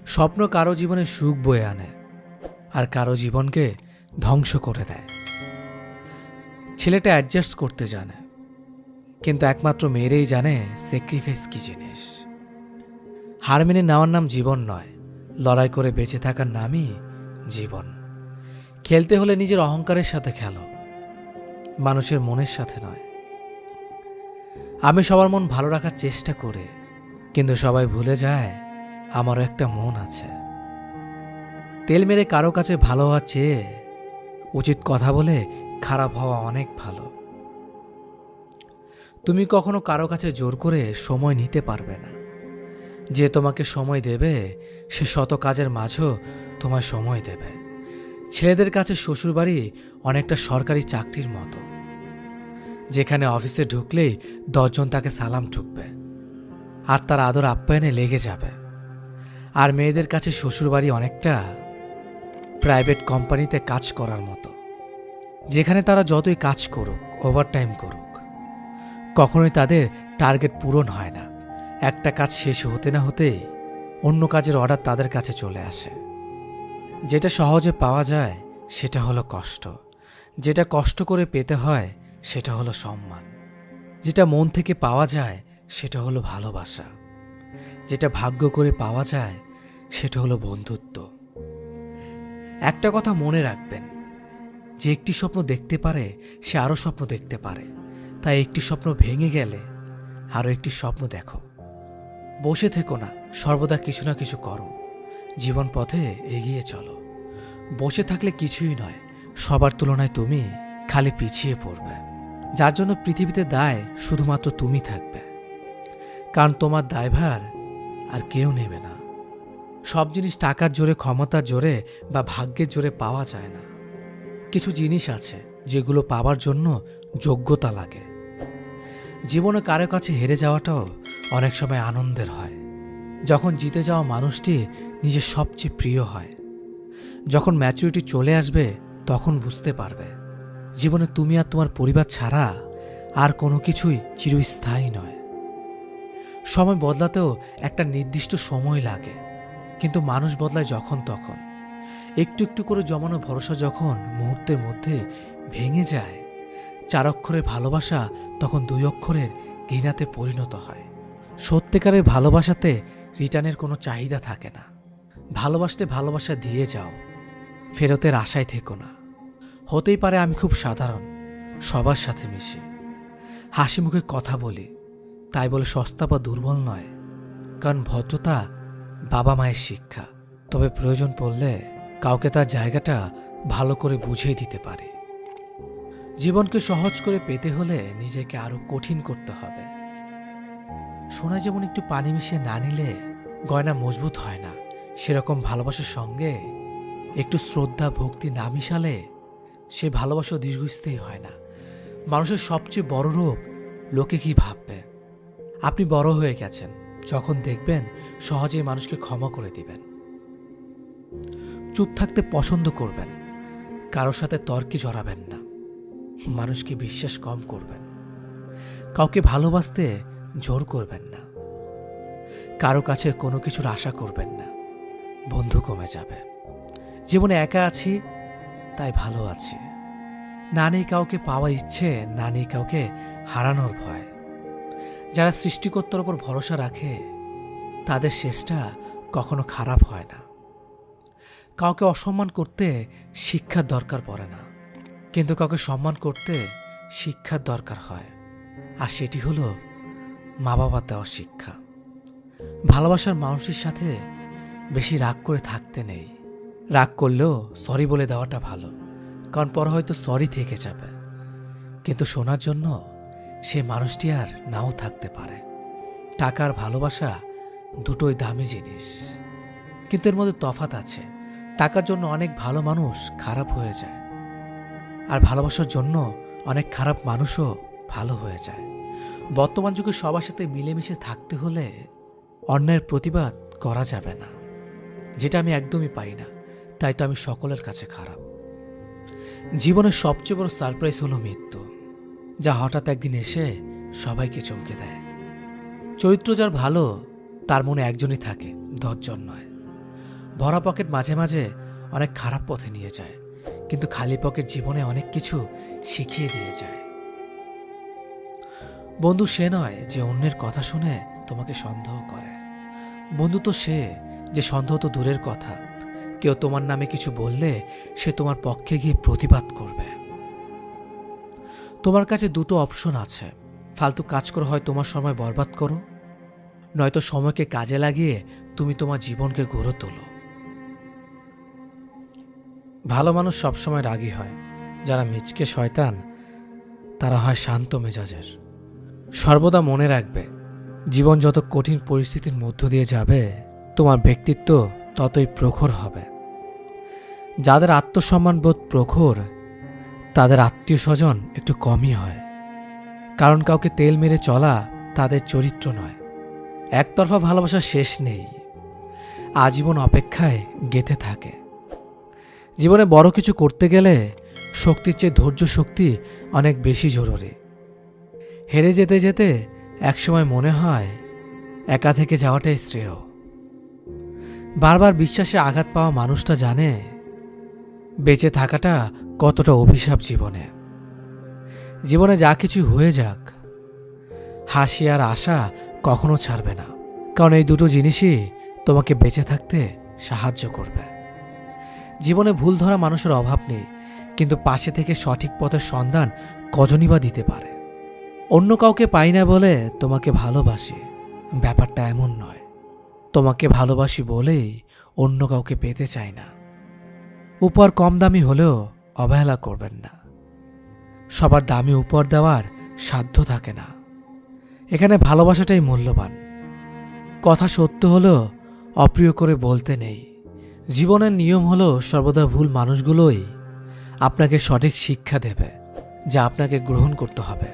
স্বপ্ন কারো জীবনে সুখ বয়ে আনে, আর কারো জীবনকে ধ্বংস করে দেয়। ছেলেটা অ্যাডজাস্ট করতে জানে, কিন্তু একমাত্র মেয়েরাই জানে স্যাক্রিফাইস কি জিনিস। হার মেনে নেওয়ার নাম জীবন নয়, লড়াই করে বেঁচে থাকার নামই জীবন। খেলতে হলে নিজের অহংকারের সাথে খেলো, মানুষের মনের সাথে নয়। আমি সবার মন ভালো রাখার চেষ্টা করি, কিন্তু সবাই ভুলে যায় আমারও একটা মন আছে। তেল মেরে কারো কাছে ভালো হওয়ার চেয়ে উচিত কথা বলে খারাপ হওয়া অনেক ভালো। তুমি কখনো কারো কাছে জোর করে সময় নিতে পারবে না। যে তোমাকে সময় দেবে সে শত কাজের মাঝেও তোমায় সময় দেবে। ছেলেদের কাছে শ্বশুরবাড়ি অনেকটা সরকারি চাকরির মতো, যেখানে অফিসে ঢুকলেই 10 জন তাকে সালাম ঠুকবে আর তার আদর আপ্যায়নে লেগে যাবে। আর মেয়েদের কাছে শ্বশুরবাড়ি অনেকটা প্রাইভেট কোম্পানিতে কাজ করার মতো, যেখানে তারা যতই কাজ করুক, ওভারটাইম করুক, কখনোই তাদের টার্গেট পূরণ হয় না। একটা কাজ শেষ হতে না হতেই অন্য কাজের অর্ডার তাদের কাছে চলে আসে। যেটা সহজে পাওয়া যায় সেটা হলো কষ্ট, যেটা কষ্ট করে পেতে হয় সেটা হলো সম্মান, যেটা মন থেকে পাওয়া যায় সেটা হলো ভালোবাসা, যেটা ভাগ্য করে পাওয়া যায় সেটা হলো বন্ধুত্ব। একটা কথা মনে রাখবেন, যে একটি স্বপ্ন দেখতে পারে সে আরও স্বপ্ন দেখতে পারে। তাই একটি স্বপ্ন ভেঙে গেলে আরও একটি স্বপ্ন দেখো। বসে থেকো না, সর্বদা কিছু না কিছু করো। জীবন পথে এগিয়ে চলো। বসে থাকলে কিছুই নয়, সবার তুলনায় তুমি খালি পিছিয়ে পড়বে। যার জন্য পৃথিবীতে দায় শুধুমাত্র তুমি থাকবে, কারণ তোমার দায়ভার আর কেউ নেবে না। সব জিনিস টাকার জোরে, ক্ষমতার জোরে বা ভাগ্যের জোরে পাওয়া যায় না। কিছু জিনিস আছে যেগুলো পাওয়ার জন্য যোগ্যতা লাগে। জীবনে কারো কাছে হেরে যাওয়াটাও অনেক সময় আনন্দের হয়, যখন জিতে যাওয়া মানুষটি নিজের সবচেয়ে প্রিয় হয়। যখন ম্যাচুরিটি চলে আসবে তখন বুঝতে পারবে জীবনে তুমি আর তোমার পরিবার ছাড়া আর কোনো কিছুই চিরস্থায়ী নয়। সময় বদলাতেও একটা নির্দিষ্ট সময় লাগে, কিন্তু মানুষ বদলায় যখন তখন। একটু একটু করে জমানো ভরসা যখন মুহূর্তের মধ্যে ভেঙে যায়, 4 অক্ষরের ভালোবাসা তখন 2 অক্ষরের ঘৃণাতে পরিণত হয়। সত্যিকারের ভালোবাসাতে রিটার্নের কোনো চাহিদা থাকে না। ভালোবাসতে ভালোবাসা দিয়ে যাও, ফেরতের আশায় থেকো না। হতেই পারে আমি খুব সাধারণ, সবার সাথে মিশি, হাসি মুখে কথা বলি, তাই বলে সস্তা বা দুর্বল নয়। কারণ ভদ্রতা বাবা মায়ের শিক্ষা, তবে প্রয়োজন পড়লে কাউকে তার জায়গাটা ভালো করে বুঝিয়ে দিতে পারে। জীবনকে সহজ করে পেতে হলে নিজেকে আরো কঠিন করতে হবে। সোনা যেমন একটু পানি মিশিয়ে না নিলে গয়না মজবুত হয় না, সেরকম ভালোবাসার সঙ্গে একটু শ্রদ্ধা ভক্তি না মিশালে সে ভালোবাসা দীর্ঘস্থায়ী হয় না। মানুষের সবচেয়ে বড় রোগ লোকে কি ভাববে। আপনি বড় হয়ে গেছেন যখন দেখবেন সহজেই মানুষকে ক্ষমা করে দিবেন, চুপ থাকতে পছন্দ করবেন, কারোর সাথে তর্কে জড়াবেন না, মানুষকে বিশ্বাস কম করবেন, কাউকে ভালোবাসতে জোর করবেন না, কারো কাছে কোনো কিছুর আশা করবেন না, বন্ধু কমে যাবে। জীবনে একা আছি তাই ভালো আছি, না নেই কাউকে পাওয়ার ইচ্ছে, না নেই কাউকে হারানোর ভয়। যারা সৃষ্টিকর্তার ওপর ভরসা রাখে তাদের শেষটা কখনো খারাপ হয় না। কাউকে অসম্মান করতে শিক্ষার দরকার পড়ে না, কিন্তু কাউকে সম্মান করতে শিক্ষার দরকার হয়, আর সেটি হলো মা বাবার দেওয়া শিক্ষা। ভালোবাসার মানুষের সাথে বেশি রাগ করে থাকতে নেই। রাগ করলেও সরি বলে দেওয়াটা ভালো, কারণ পরে হয়তো সরি থেকে যাবে, কিন্তু শোনার জন্য সে মানুষটি আর নাও থাকতে পারে। টাকার ভালোবাসা দুটোই দামি জিনিস, কিন্তু এর মধ্যে তফাৎ আছে। টাকার জন্য অনেক ভালো মানুষ খারাপ হয়ে যায়, আর ভালোবাসার জন্য অনেক খারাপ মানুষও ভালো হয়ে যায়। বর্তমান যুগে সবার সাথে মিলেমিশে থাকতে হলে অন্যায়ের প্রতিবাদ করা যাবে না, যেটা আমি একদমই পারি না, তাই তো আমি সকলের কাছে খারাপ। জীবনের সবচেয়ে বড় সারপ্রাইজ হলো মৃত্যু, যা হঠাৎ একদিন এসে সবাইকে চমকে দেয়। চরিত্র যার ভালো তার মনে একজনই থাকে, 10 জন নয়। ভরা পকেট মাঝে মাঝে অনেক খারাপ পথে নিয়ে যায়, কিন্তু খালি পকেট জীবনে অনেক কিছু শিখিয়ে দিয়ে যায়। বন্ধু সে নয় যে অন্যের কথা শুনে তোমাকে সন্দেহ করে। বন্ধু তো সে যে সন্দেহ তো দূরের কথা, কেউ তোমার নামে কিছু বললে সে তোমার পক্ষে গিয়ে প্রতিবাদ করবে। তোমার কাছে দুটো অপশন আছে, ফালতু কাজ করে হয় তোমার সময় বরবাদ করো, নয়তো সময়কে কাজে লাগিয়ে তুমি তোমার জীবনকে গড়ে তোলো। ভালো মানুষ সবসময় রাগী হয়, যারা মিচকে শয়তান তারা হয় শান্ত মেজাজের। সর্বদা মনে রাখবে, জীবন যত কঠিন পরিস্থিতির মধ্য দিয়ে যাবে তোমার ব্যক্তিত্ব ততই প্রখর হবে। যাদের আত্মসম্মানবোধ প্রখর তাদের আত্মীয় স্বজন একটু কমই হয়, কারণ কাউকে তেল মেরে চলা তাদের চরিত্র নয়। একতরফা ভালোবাসার শেষ নেই, আজীবন অপেক্ষায় গেঁথে থাকে। জীবনে বড় কিছু করতে গেলে শক্তির চেয়ে ধৈর্য শক্তি অনেক বেশি জরুরি। হেরে যেতে যেতে একসময় মনে হয় একা থেকে যাওয়াটাই শ্রেয়। বারবার বিশ্বাসে আঘাত পাওয়া মানুষটা জানে বেঁচে থাকাটা কতটা অভিশাপ। জীবনে যা কিছু হয়ে যাক, হাসি আর আশা কখনো ছাড়বে না, কারণ এই দুটো জিনিসই তোমাকে বেঁচে থাকতে সাহায্য করবে। জীবনে ভুল ধরা মানুষের অভাব নেই, কিন্তু পাশে থেকে সঠিক পথের সন্ধান কজনই বা দিতে পারে। অন্য কাউকে পাই না বলে তোমাকে ভালোবাসি, ব্যাপারটা এমন নয়। তোমাকে ভালোবাসি বলেই অন্য কাউকে পেতে চাই না। উপহার কম দামি হলেও অবহেলা করবেন না, সবার দামি উপহার দেওয়ার সাধ্য থাকে না। এখানে ভালোবাসাটাই মূল্যবান। কথা সত্য হলেও অপ্রিয় করে বলতে নেই। জীবনের নিয়ম হলো সর্বদা ভুল মানুষগুলোই আপনাকে সঠিক শিক্ষা দেবে, যা আপনাকে গ্রহণ করতে হবে।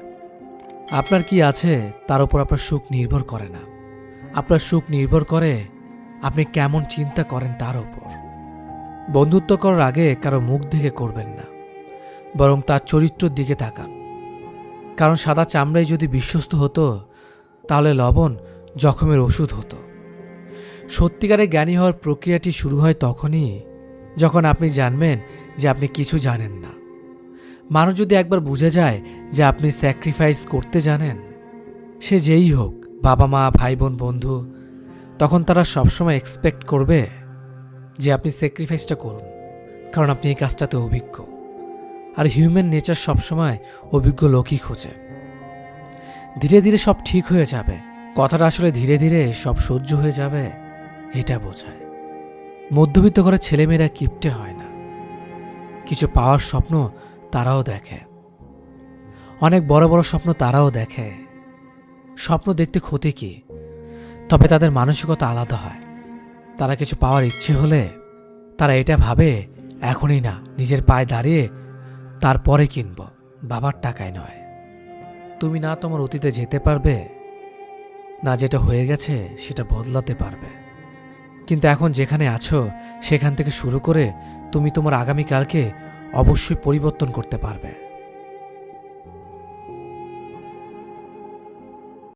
আপনার কি আছে তার উপর আপনার সুখ নির্ভর করে না, আপনার সুখ নির্ভর করে আপনি কেমন চিন্তা করেন তার উপর। বন্ধুত্ব করার আগে কারো মুখ দেখে করবেন না, বরং তার চরিত্রের দিকে তাকান। কারণ সাদা চামড়াই যদি বিশ্বস্ত হতো তাহলে লবণ জখমের ওষুধ হতো। সত্যিকারে জ্ঞানী হওয়ার প্রক্রিয়াটি শুরু হয় তখনই যখন আপনি জানবেন যে আপনি কিছু জানেন না। মানুষ যদি একবার বুঝে যায় যে আপনি স্যাক্রিফাইস করতে জানেন, সে যেই হোক, বাবা মা, ভাই বোন, বন্ধু, তখন তারা সবসময় এক্সপেক্ট করবে যে আপনি স্যাক্রিফাইসটা করুন, কারণ আপনি এই কাজটাতে অভিজ্ঞ। আর হিউম্যান নেচার সবসময় অভিজ্ঞ লোকই খোঁজে। ধীরে ধীরে সব ঠিক হয়ে যাবে, কথাটা আসলে ধীরে ধীরে সব সহ্য হয়ে যাবে এটা বোঝায়। মধ্যবিত্ত ঘরের ছেলেমেয়েরা কিপটে হয় না, কিছু পাওয়ার স্বপ্ন তারাও দেখে, অনেক বড় বড় স্বপ্ন তারাও দেখে। স্বপ্ন দেখতে ক্ষতি কি, তবে তাদের মানসিকতা আলাদা হয়। তারা কিছু পাওয়ার ইচ্ছে হলে তারা এটা ভাবে এখনই না, নিজের পায়ে দাঁড়িয়ে তারপরে কিনব, বাবার টাকায় নয়। তুমি না তোমার অতীতে যেতে পারবে, না যেটা হয়ে গেছে সেটা বদলাতে পারবে, কিন্তু এখন যেখানে আছো সেখান থেকে শুরু করে তুমি তোমার আগামীকালকে অবশ্যই পরিবর্তন করতে পারবে।